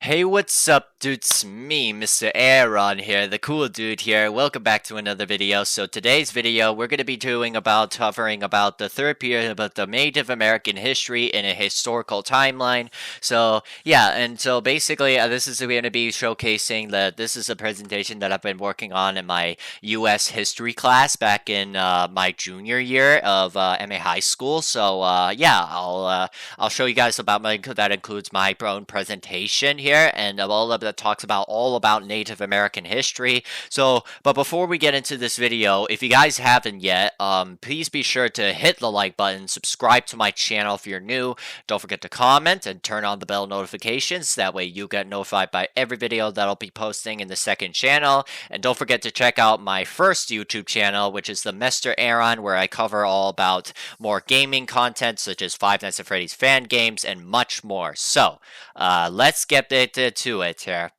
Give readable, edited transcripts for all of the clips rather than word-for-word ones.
Hey, what's up, dude? It's me, Mr. Airon here, the cool dude here. Welcome back to another video. So today's video, we're going to be covering about the third period about the Native American history in a historical timeline. So yeah, and so basically, this is going to be showcasing that this is a presentation that I've been working on in my U.S. history class back in my junior year of MA high school. So yeah, I'll show you guys about my that includes my own presentation here, and all of that talks about all about Native American history. So, but before we get into this video, if you guys haven't yet, please be sure to hit the like button, subscribe to my channel if you're new. Don't forget to comment and turn on the bell notifications. That way you get notified by every video that I'll be posting in the second channel. And don't forget to check out my first YouTube channel, which is the Mr. Airon, where I cover all about more gaming content such as Five Nights at Freddy's fan games and much more. So, let's get to it here.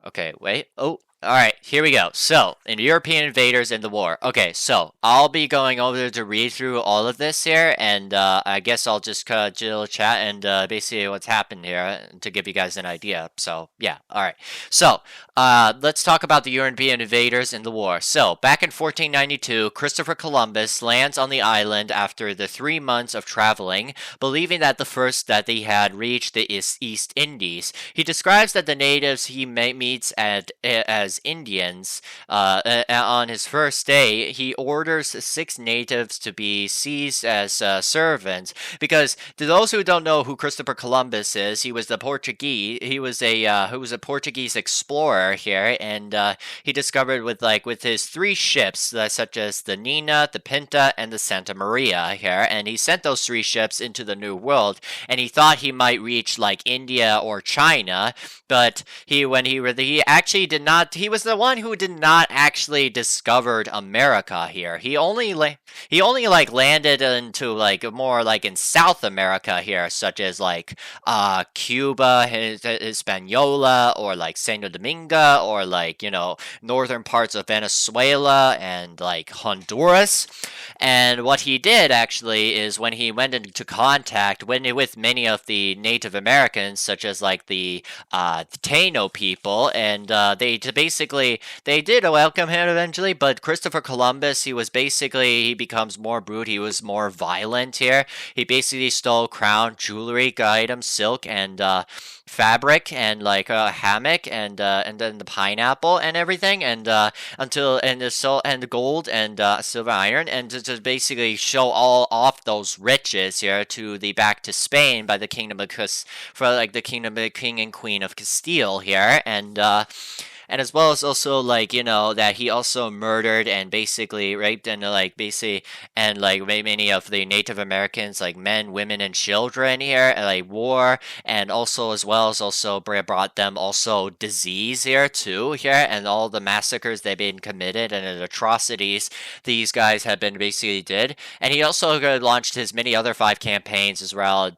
Okay, wait. Oh, all right, here we go. So, in European invaders in the war. Okay, so I'll be going over to read through all of this here, and I guess I'll just chill chat and basically what's happened here to give you guys an idea. So, yeah, all right. So, let's talk about the European invaders in the war. So, back in 1492, Christopher Columbus lands on the island after the 3 months of traveling, believing that that he had reached the East Indies. He describes that the natives he meets as Indians on his first day. He orders 6 natives to be seized as servants because to those who don't know who Christopher Columbus is, he was the Portuguese. He was a Portuguese explorer here, and he discovered with his 3 ships, such as the Nina, the Pinta, and the Santa Maria here, and he sent those 3 ships into the New World, and he thought he might reach like India or China, but he actually did not. He was the one who did not actually discovered America here. He only landed into more like in South America here, such as Cuba, Hispaniola, or like Santo Domingo, or northern parts of Venezuela and like Honduras. And what he did actually is when he went into contact with many of the Native Americans, such as the Taino people, and they did welcome him eventually. But Christopher Columbus, he becomes more brute. He was more violent here. He basically stole crown jewelry items, silk, and fabric, and a hammock, and then the pineapple and everything, and the gold and silver iron, and to basically show all off those riches here to the back to Spain by the kingdom of the kingdom of the king and queen of Castile here, and as well as also that he also murdered and basically raped and many of the Native Americans, like men, women, and children here, war, and also as well as also brought them also disease here too here, and all the massacres they've been committed and the atrocities these guys have been basically did. And he also launched his many other 5 campaigns as well,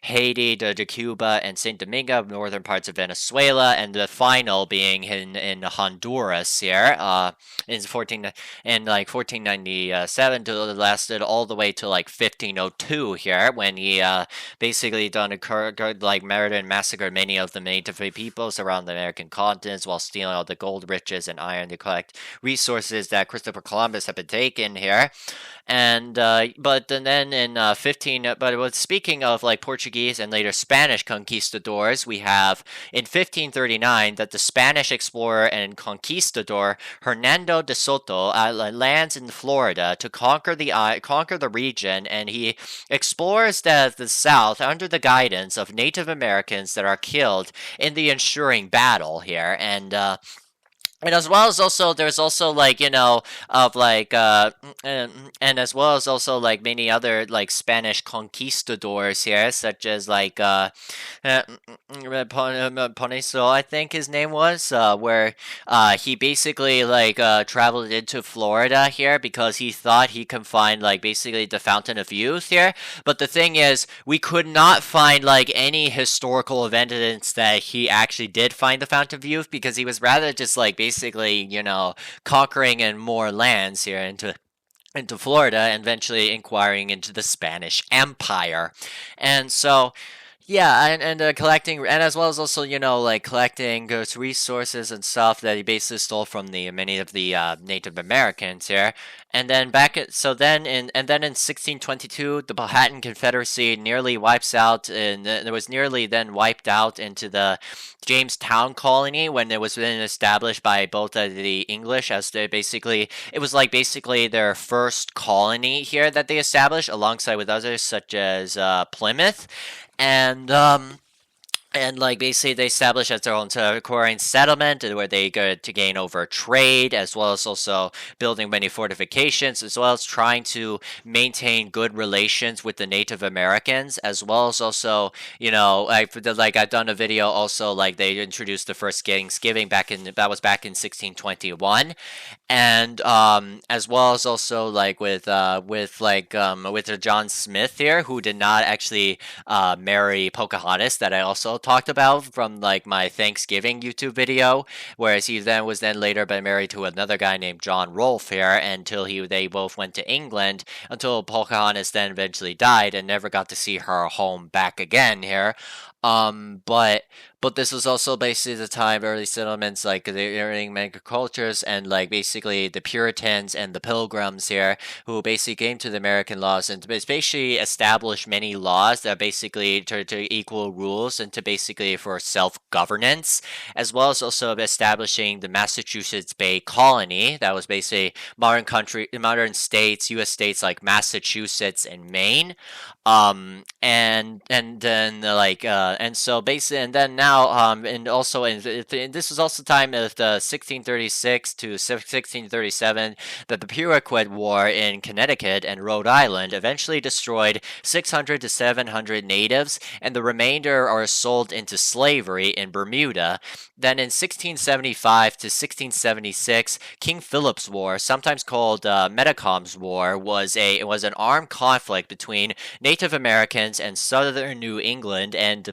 Haiti, to Cuba, and Saint Domingo, northern parts of Venezuela, and the final being in Honduras here, in 1497 to lasted all the way to 1502 here, when he basically murdered and massacred many of the native peoples around the American continents while stealing all the gold, riches, and iron to collect resources that Christopher Columbus had been taken here. And speaking of Portuguese and later Spanish conquistadors, we have in 1539 that the Spanish explorer and conquistador Hernando de Soto lands in Florida to conquer the region, and he explores the South under the guidance of Native Americans that are killed in the ensuing battle here, and as well as also there's also and as well as also many other Spanish conquistadors here, such as Poneso, I think his name was, where he basically traveled into Florida here because he thought he could find basically the Fountain of Youth here. But the thing is, we could not find any historical evidence that he actually did find the Fountain of Youth, because he was rather just basically, conquering in more lands here into Florida, and eventually inquiring into the Spanish Empire. And so Yeah, and collecting, and as well as also, like collecting those resources and stuff that he basically stole from the many of the Native Americans here. And then in 1622, the Powhatan Confederacy nearly wipes out, and it was nearly then wiped out into the Jamestown colony when it was then established by both the English, as it was like basically their first colony here that they established alongside with others such as Plymouth. And like basically they established as their own Korean settlement where they go to gain over trade, as well as also building many fortifications, as well as trying to maintain good relations with the Native Americans, as well as also, like I've done a video also, like they introduced the first Thanksgiving back in 1621. And as well as also like with John Smith here, who did not actually marry Pocahontas, that I also talked about from like my Thanksgiving YouTube video, whereas he then was then later been married to another guy named John Rolfe here until they both went to England, until Pocahontas then eventually died and never got to see her home back again here. But this was also basically the time early settlements, like the early many cultures, and like basically the Puritans and the Pilgrims here, who basically came to the American laws and basically established many laws that basically to equal rules and to basically for self-governance, as well as also establishing the Massachusetts Bay Colony. That was basically modern states, U.S. states like Massachusetts and Maine. And then and so basically, and then now and also and this was also time of the 1636 to 1637 that the Puriquet War in Connecticut and Rhode Island eventually destroyed 600 to 700 natives, and the remainder are sold into slavery in Bermuda. Then in 1675 to 1676, King Philip's War, sometimes called Metacom's War, was an armed conflict between Native Americans and southern New England and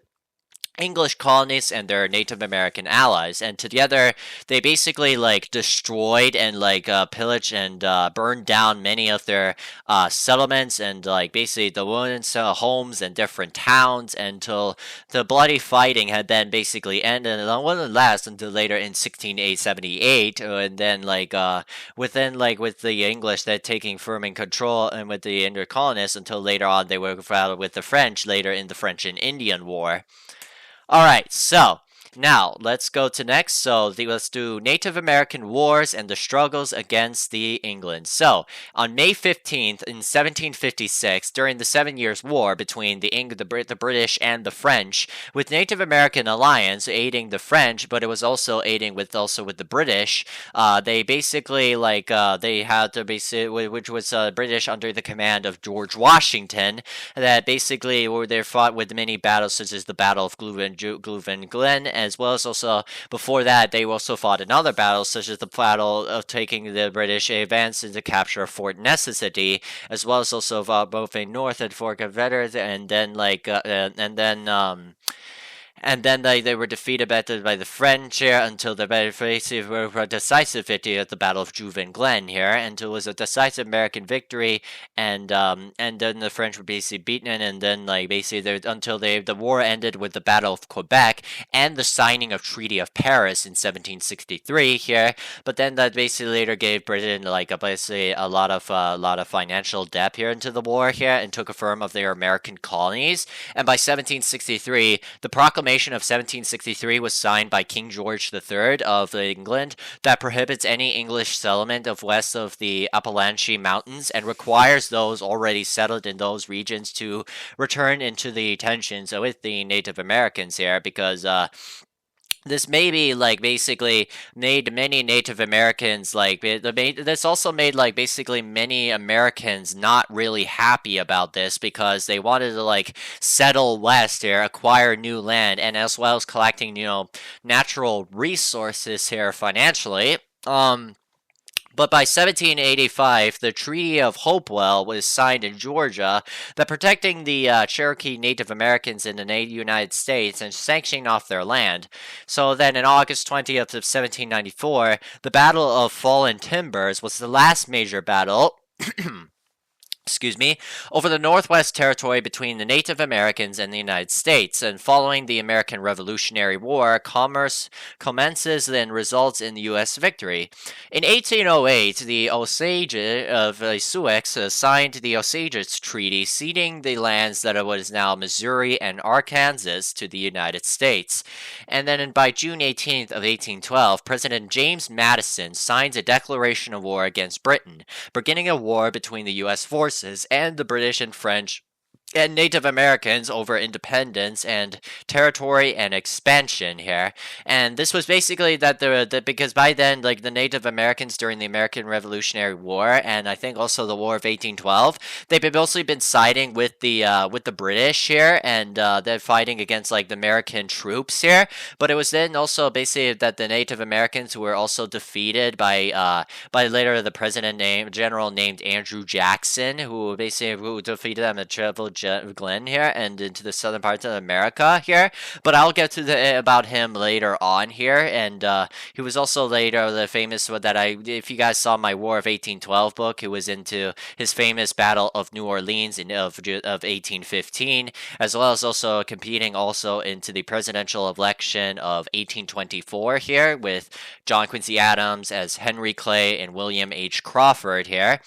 English colonists and their Native American allies, and together they basically like destroyed and like pillaged and burned down many of their settlements and like basically the women's homes and different towns until the bloody fighting had then basically ended, and it wouldn't last until later in 1678, and then with the English that taking firm in control and with the Indian colonists until later on they were battled with the French later in the French and Indian War. All right, so now let's go to next. Let's do Native American Wars and the struggles against the England. So on May 15th in 1756, during the 7 Years' War between the British and the French, with Native American alliance aiding the French, but it was also aiding with the British. They basically they had to basically, which was British under the command of George Washington, that basically were they fought with many battles such as the Battle of Goulven Glen, as well as also before that they also fought in other battles such as the battle of taking the British advance into capture of Fort Necessity, as well as also both a North at Fort Confederate, and then they were defeated by the French here until the decisive victory at the Battle of Juven Glen here, until it was a decisive American victory, and then the French were basically beaten, and then until the war ended with the Battle of Quebec and the signing of Treaty of Paris in 1763 here. But then that basically later gave Britain basically a lot of financial debt here into the war here, and took a firm of their American colonies. And by 1763, the proclamation of 1763 was signed by King George III of England that prohibits any English settlement of west of the Appalachian Mountains and requires those already settled in those regions to return into the tensions with the Native Americans here, because this maybe basically made many Native Americans this also made basically many Americans not really happy about this, because they wanted to settle west here, acquire new land, and as well as collecting natural resources here financially. But by 1785, the Treaty of Hopewell was signed in Georgia that protecting the Cherokee Native Americans in the United States and sanctioning off their land. So then in August 20th of 1794, the Battle of Fallen Timbers was the last major battle excuse me, over the Northwest Territory between the Native Americans and the United States. And following the American Revolutionary War, commerce commences and results in the U.S. victory. In 1808, the Osage of Sioux signed the Osage Treaty, ceding the lands that was now Missouri and Arkansas to the United States. And then by June 18th of 1812, President James Madison signs a declaration of war against Britain, beginning a war between the U.S. forces and the British and French and Native Americans over independence and territory and expansion here. And this was basically that because by then, like, the Native Americans during the American Revolutionary War, and I think also the War of 1812, they've mostly been siding with the British here, and they're fighting against like the American troops here. But it was then also basically that the Native Americans were also defeated by later the general named Andrew Jackson, who defeated them at Travel Glen here and into the southern parts of America here. But I'll get to about him later on here. And he was also later the famous if you guys saw my War of 1812 book, it was into his famous Battle of New Orleans of 1815, as well as also competing also into the presidential election of 1824 here with John Quincy Adams as Henry Clay and William H. Crawford here.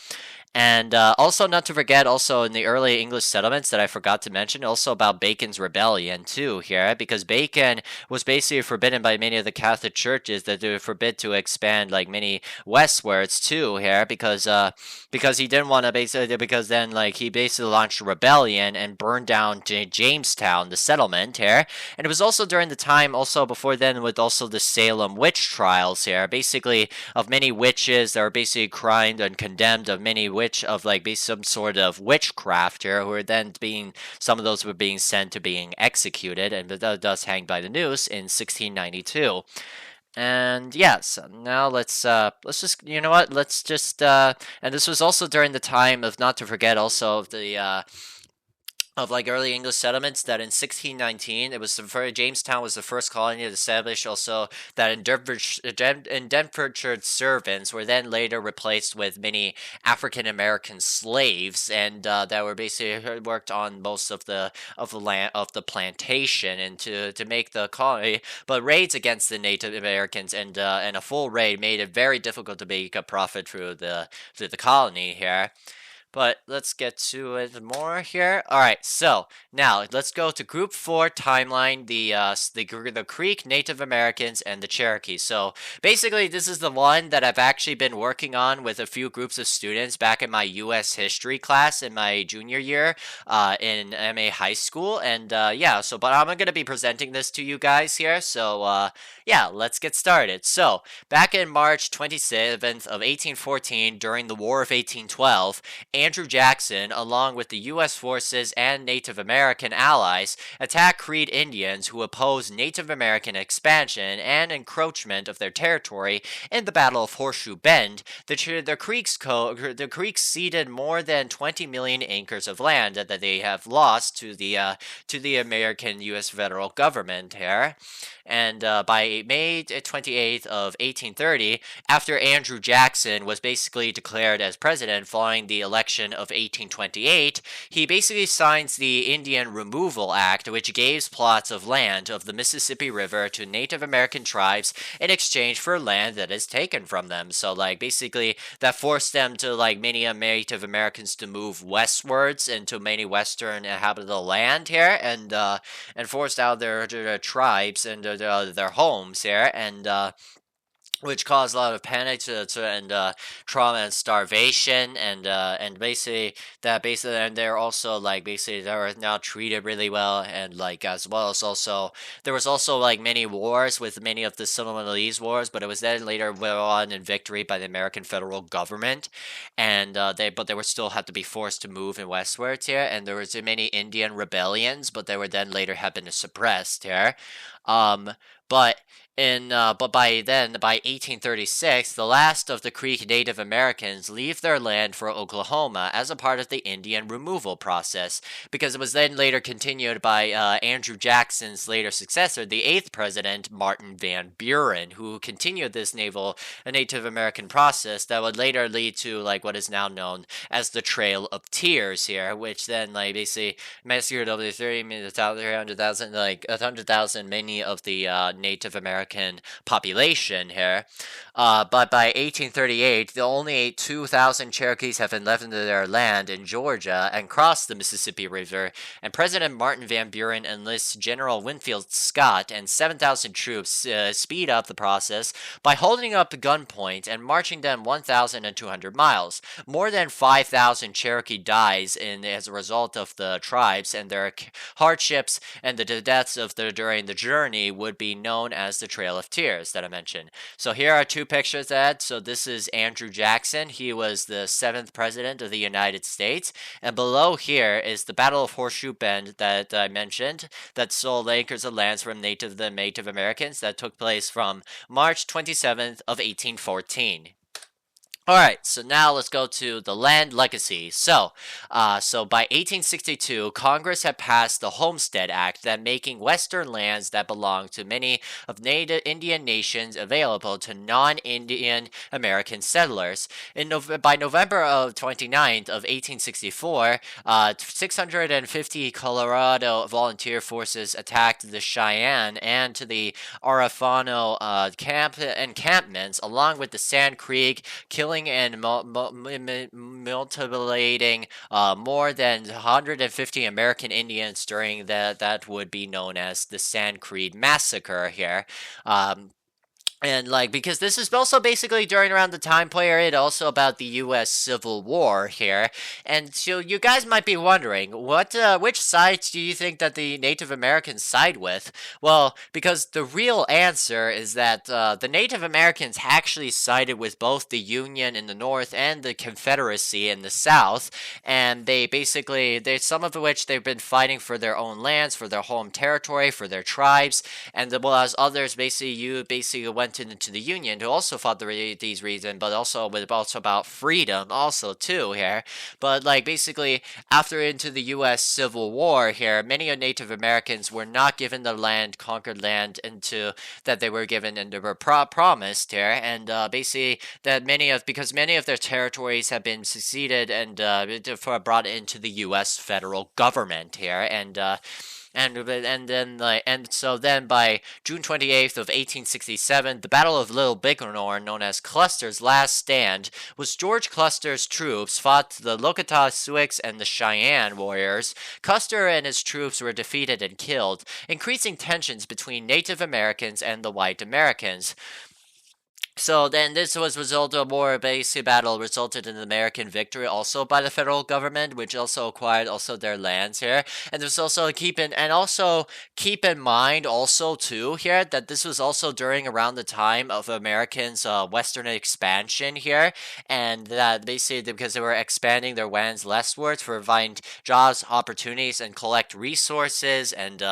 And also, not to forget, also in the early English settlements that I forgot to mention, also about Bacon's rebellion too here, because Bacon was basically forbidden by many of the Catholic churches that they were forbid to expand like many westwards too here, because he didn't want to because then like he basically launched a rebellion and burned down Jamestown, the settlement here, and it was also during the time also before then with also the Salem witch trials here, basically of many witches that were basically crimed and condemned of many some sort of witchcraft here, who were then some of those were being sent to being executed and thus hanged by the noose in 1692. And yes, now let's just, you know what, let's just and this was also during the time of, not to forget also of the of like early English settlements, that in 1619 it was Jamestown was the first colony to establish, also that indentured servants were then later replaced with many African American slaves, and that were basically worked on most of the land of the plantation and to make the colony. But raids against the Native Americans and a full raid made it very difficult to make a profit through the colony here. But let's get to it more here. All right, so now let's go to Group 4 timeline, the Creek, Native Americans, and the Cherokee. So basically, this is the one that I've actually been working on with a few groups of students back in my U.S. history class in my junior year in MA high school. And yeah, so but I'm going to be presenting this to you guys here. So yeah, let's get started. So back in March 27th of 1814, during the War of 1812, Andrew Jackson, along with the U.S. forces and Native American allies, attacked Creek Indians who opposed Native American expansion and encroachment of their territory in the Battle of Horseshoe Bend. The Creeks ceded more than 20 million acres of land that they have lost to the American U.S. federal government here. And by May 28th of 1830, after Andrew Jackson was basically declared as president following the election of 1828, he basically signs the Indian Removal Act, which gave plots of land of the Mississippi River to Native American tribes in exchange for land that is taken from them. So, like, basically, that forced them to, like, many Native Americans to move westwards into many western habitable land here, and forced out their tribes and their homes here, and which caused a lot of panic and trauma and starvation, and basically and they're also like basically they were now treated really well, and like as well as also there was also like many wars with many of the Seminolese wars, but it was then later won in victory by the American federal government, and they were still had to be forced to move in westwards here, and there was many Indian rebellions, but they were then later have been suppressed here. Um, but but by then, by 1836, the last of the Creek Native Americans leave their land for Oklahoma as a part of the Indian removal process, because it was then later continued by Andrew Jackson's later successor, the eighth president, Martin Van Buren, who continued this Native American process that would later lead to like what is now known as the Trail of Tears here, which then like basically massacred over 300,000, like 100,000, many of the Native American population here. But by 1838, the only 2,000 Cherokees have been left into their land in Georgia and crossed the Mississippi River, and President Martin Van Buren enlists General Winfield Scott and 7,000 troops speed up the process by holding up the gunpoint and marching them 1,200 miles. More than 5,000 Cherokee dies as a result of the tribes and their hardships, and the deaths during the journey would be known as the Trail of Tears that I mentioned. So here are two pictures of that. So this is Andrew Jackson. He was the seventh president of the United States. And below here is the Battle of Horseshoe Bend that I mentioned, that sold acres of lands from Native Americans, that took place from March 27th of 1814. Alright, so now let's go to the land legacy. So by 1862, Congress had passed the Homestead Act that making western lands that belong to many of native Indian nations available to non-Indian American settlers. By November of 29th of 1864, 650 Colorado volunteer forces attacked the Cheyenne and to the Arafano encampments along with the Sand Creek, killing and mutilating more than 150 American Indians during that would be known as the Sand Creek Massacre here. And like, because this is also basically during around the time period also about the U.S. Civil War here, and so you guys might be wondering, which sides do you think that the Native Americans side with? Well, because the real answer is that the Native Americans actually sided with both the Union in the North and the Confederacy in the South, and they some of which they've been fighting for their own lands, for their home territory, for their tribes, and as others basically went into the Union who also fought these reasons, but also about freedom also too here. But like basically after into the U.S. Civil War here, many Native Americans were not given the land, conquered land into that they were given and they were promised here, and basically that because many of their territories have been seceded and brought into the U.S. federal government here, so then by June 28th of 1867, the Battle of Little Bighorn, known as Custer's Last Stand, was George Custer's troops fought the Lokota Sioux and the Cheyenne warriors. Custer and his troops were defeated and killed, increasing tensions between Native Americans and the white Americans. So then this was result of more basic battle resulted in an American victory also by the federal government, which also acquired also their lands here. And there's also keep in mind also too here that this was also during around the time of Americans' western expansion here, and that basically because they were expanding their lands westwards for find jobs, opportunities, and collect resources and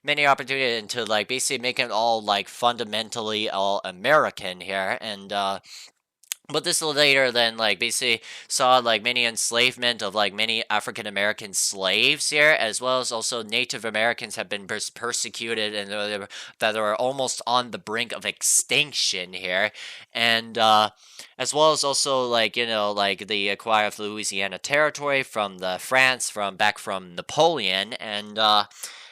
many opportunities to like basically make it all like fundamentally all American here. And but this later then like basically saw like many enslavement of like many African American slaves here, as well as also Native Americans have been persecuted and that are almost on the brink of extinction here, and as well as also like like the acquire of Louisiana Territory from the France from Napoleon,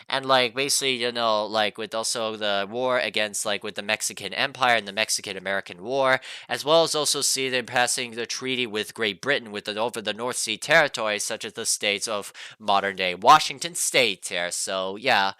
and like basically like with also the war against like with the Mexican Empire and the Mexican American War, as well as also see them passing the treaty with Great Britain over the North Sea territories such as the states of modern day Washington State here. So yeah,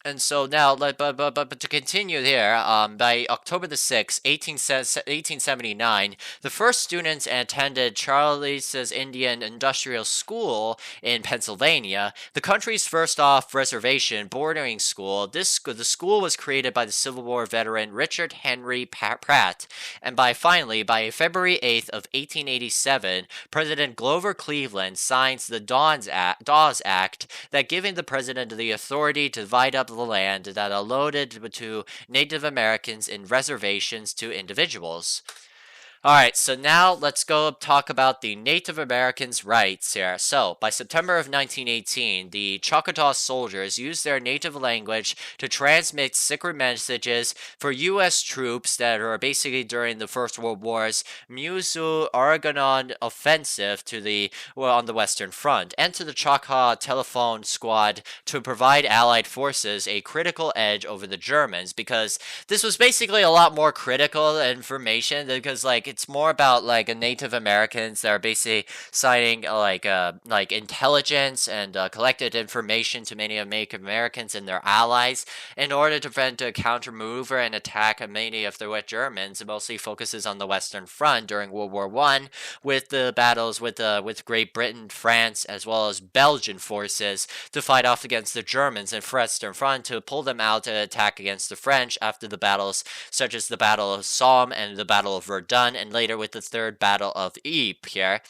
and so now, but to continue here, by October the 6th, 1879, the first students attended Charles's Indian Industrial School in Pennsylvania, the country's first Choctaw Reservation boarding school. The school was created by the Civil War veteran Richard Henry Pratt, and by February 8th of 1887, President Grover Cleveland signs the Dawes Act that giving the president the authority to divide up the land that allotted to Native Americans in reservations to individuals. Alright, so now let's go talk about the Native Americans' rights here. So, by September of 1918, the Choctaw soldiers used their native language to transmit secret messages for U.S. troops that are basically during the First World War's Musu-Aragonon offensive on the Western Front, and to the Choctaw Telephone Squad to provide Allied forces a critical edge over the Germans, because this was basically a lot more critical information, because it's more about a Native Americans that are basically citing like intelligence and collected information to many Native Americans and their allies in order to prevent a counter-maneuver and attack many of the West Germans. It mostly focuses on the Western Front during World War I, with the battles with Great Britain, France, as well as Belgian forces to fight off against the Germans and Western Front to pull them out to attack against the French after the battles such as the Battle of Somme and the Battle of Verdun, and later with the Third Battle of Ypres here.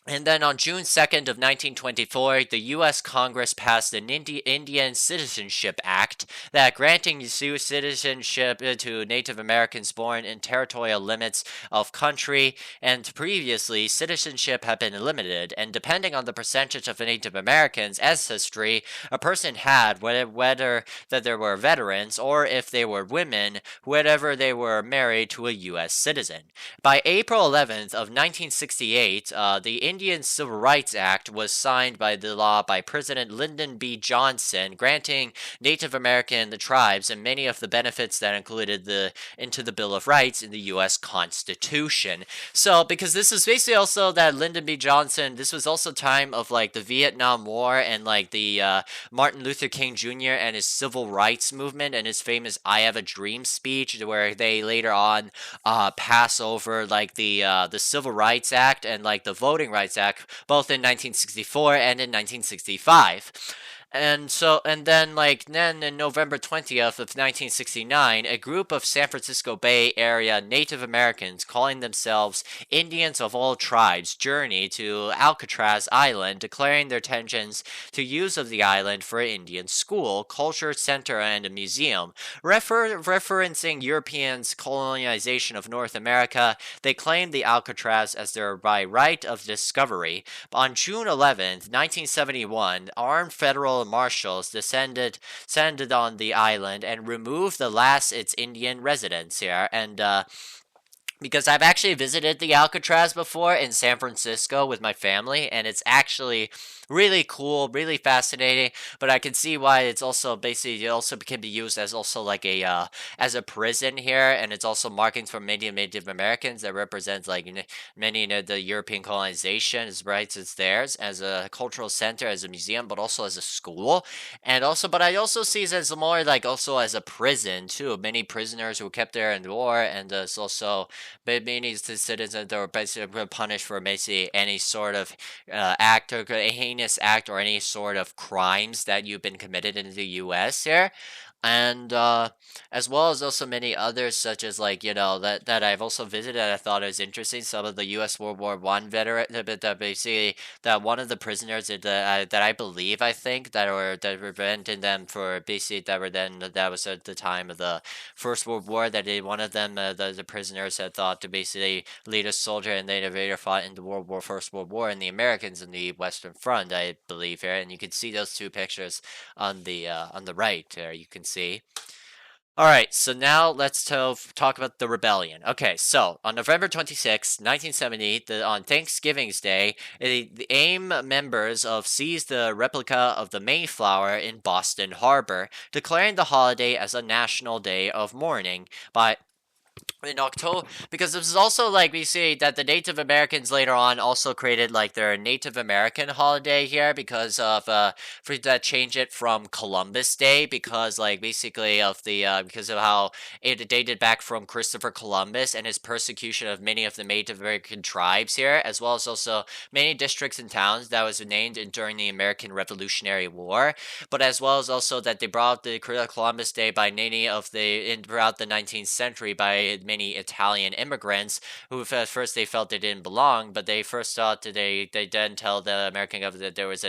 And then on June 2nd of 1924, the U.S. Congress passed an Indian Citizenship Act that granting citizenship to Native Americans born in territorial limits of country, and previously citizenship had been limited, and depending on the percentage of Native Americans' ancestry a person had, whether that there were veterans or if they were women, whenever they were married to a U.S. citizen. By April 11th of 1968, the Indian Civil Rights Act was signed by President Lyndon B. Johnson, granting Native American tribes and many of the benefits that included into the Bill of Rights in the U.S. Constitution. So, because this is basically also that Lyndon B. Johnson, this was also time of the Vietnam War and the Martin Luther King Jr. and his civil rights movement and his famous "I Have a Dream" speech, where they later on pass over the Civil Rights Act and the Voting Rights Act, both in 1964 and in 1965. And then in November 20th of 1969, a group of San Francisco Bay Area Native Americans calling themselves Indians of All Tribes journeyed to Alcatraz Island, declaring their intentions to use of the island for an Indian school, culture center, and a museum. Referencing Europeans' colonization of North America, they claimed the Alcatraz as their by right of discovery. On June 11th, 1971, armed federal marshals descended on the island and removed the last its Indian residents here. And because I've actually visited the Alcatraz before in San Francisco with my family, and it's actually really cool, really fascinating. But I can see why it's also basically it also can be used as also as a prison here, and it's also markings for many Native Americans that represents many the European colonization as rights as theirs, as a cultural center, as a museum, but also as a school, and also but I also see it as more also as a prison too. Many prisoners who were kept there in the war, and it's also many citizens that were basically punished for basically any sort of act or a heinous act or any sort of crimes that you've been committed in the U.S. here. And as well as also many others, such as that I've also visited. I thought it was interesting. Some of the U.S. World War One veteran, that basically that one of the prisoners that I believe I think that were preventing them for basically that was at the time of the First World War, that one of them the prisoners had thought to basically lead a soldier, and they later fought in the First World War, and the Americans in the Western Front, I believe here. And you can see those two pictures on the right there. You can see. Alright, so now let's talk about the rebellion. Okay, so on November 26, 1970, on Thanksgiving's Day, the AIM members seized the replica of the Mayflower in Boston Harbor, declaring the holiday as a national day of mourning. in October, because this is also like we see that the Native Americans later on also created like their Native American holiday here because of for that change it from Columbus Day because like basically of the because of how it dated back from Christopher Columbus and his persecution of many of the Native American tribes here, as well as also many districts and towns that was named during the American Revolutionary War, but as well as also that they brought the Columbus Day by many of throughout the 19th century by many Italian immigrants who at first they felt they didn't belong, but they first thought that they didn't tell the American government that there was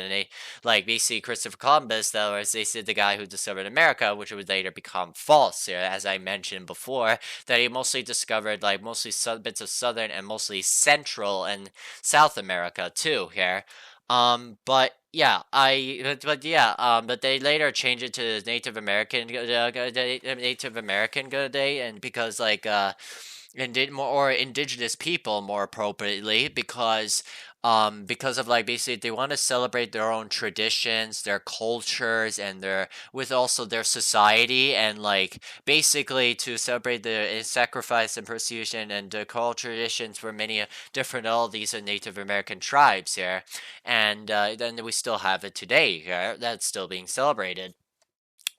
like basically Christopher Columbus that was they said the guy who discovered America, which would later become false here, as I mentioned before, that he mostly discovered like mostly bits of southern and mostly central and South America too here. But yeah, but yeah, but they later changed it to Native American Native American Day, and because like more or indigenous people more appropriately because of like basically they want to celebrate their own traditions, their cultures, and their with also their society, and like basically to celebrate the sacrifice and persecution and the cultural traditions for many different all these Native American tribes here, and then we still have it today here that's still being celebrated.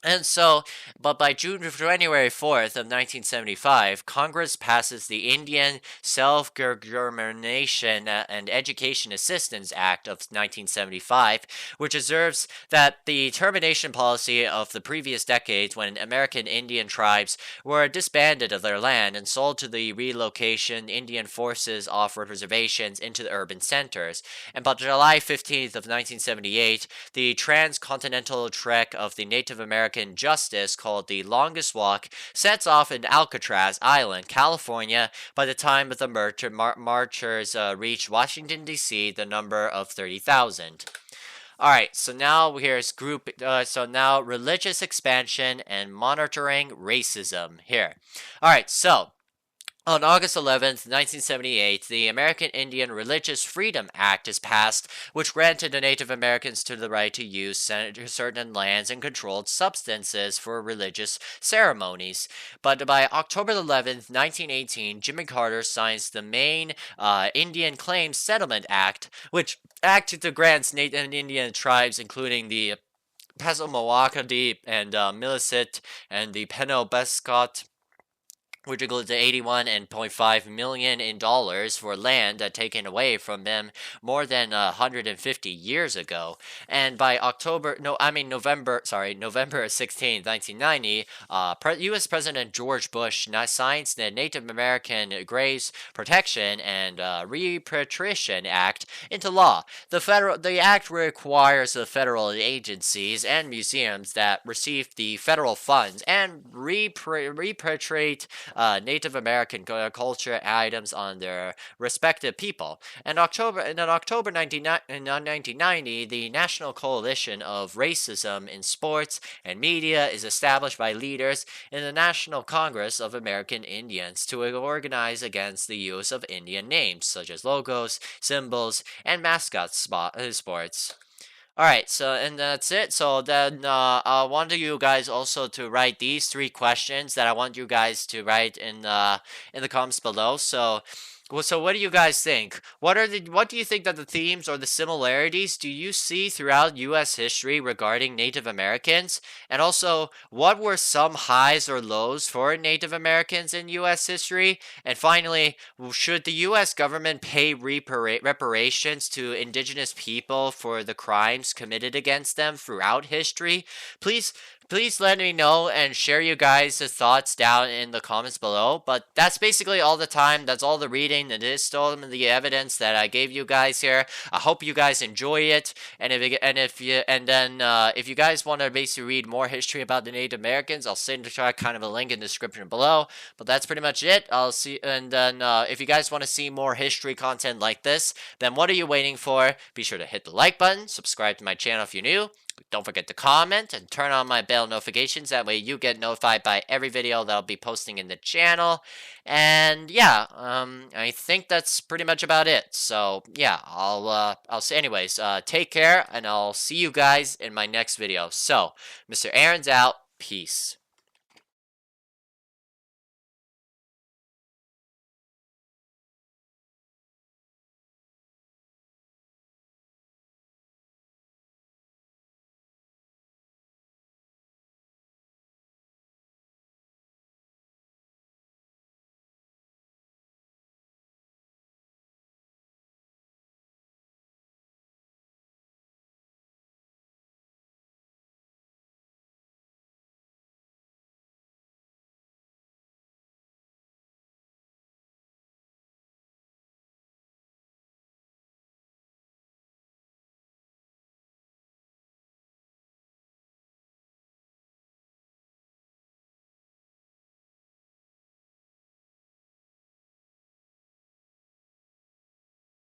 And so, but by January 4th of 1975, Congress passes the Indian Self-Determination and Education Assistance Act of 1975, which observes that the termination policy of the previous decades when American Indian tribes were disbanded of their land and sold to the relocation Indian forces off reservations into the urban centers. And by July 15th of 1978, the transcontinental trek of the Native American Justice, called the Longest Walk, sets off in Alcatraz Island, California. By the time of the marchers reach Washington, D.C., the number of 30,000. All right, so now here's so now religious expansion and monitoring racism here. All right, so on August 11th, 1978, the American Indian Religious Freedom Act is passed, which granted the Native Americans to the right to use certain lands and controlled substances for religious ceremonies. But by October 11th, 1918, Jimmy Carter signs the Maine Indian Claims Settlement Act, which acted to grant Native Indian tribes, including the Passamaquoddy and Millicent and the Penobscot, which equals to 81.5 million in dollars for land taken away from them more than 150 years ago. And by November 16, 1990, U.S. President George Bush signs the Native American Graves Protection and Repatriation Act into law. The act requires the federal agencies and museums that receive the federal funds and repatriate Native American culture items on their respective people. In October 1990, the National Coalition of Racism in Sports and Media is established by leaders in the National Congress of American Indians to organize against the use of Indian names, such as logos, symbols, and mascot sports. All right, so and that's it. So then I want you guys also to write these three questions that I want you guys to write in the comments below. So so what do you guys think? What do you think that the themes or the similarities do you see throughout US history regarding Native Americans? And also, what were some highs or lows for Native Americans in US history? And finally, should the US government pay reparations to indigenous people for the crimes committed against them throughout history? Please let me know and share you guys' thoughts down in the comments below. But that's basically all the time. That's all the reading. That is still the evidence that I gave you guys here. I hope you guys enjoy it. And if you guys want to basically read more history about the Native Americans, I'll send kind of a link in the description below. But that's pretty much it. I'll see. And then if you guys want to see more history content like this, then what are you waiting for? Be sure to hit the like button. Subscribe to my channel if you're new. Don't forget to comment and turn on my bell notifications. That way you get notified by every video that I'll be posting in the channel. And yeah, I think that's pretty much about it. So yeah, I'll say anyways, take care and I'll see you guys in my next video. So, Mr. Aaron's out. Peace.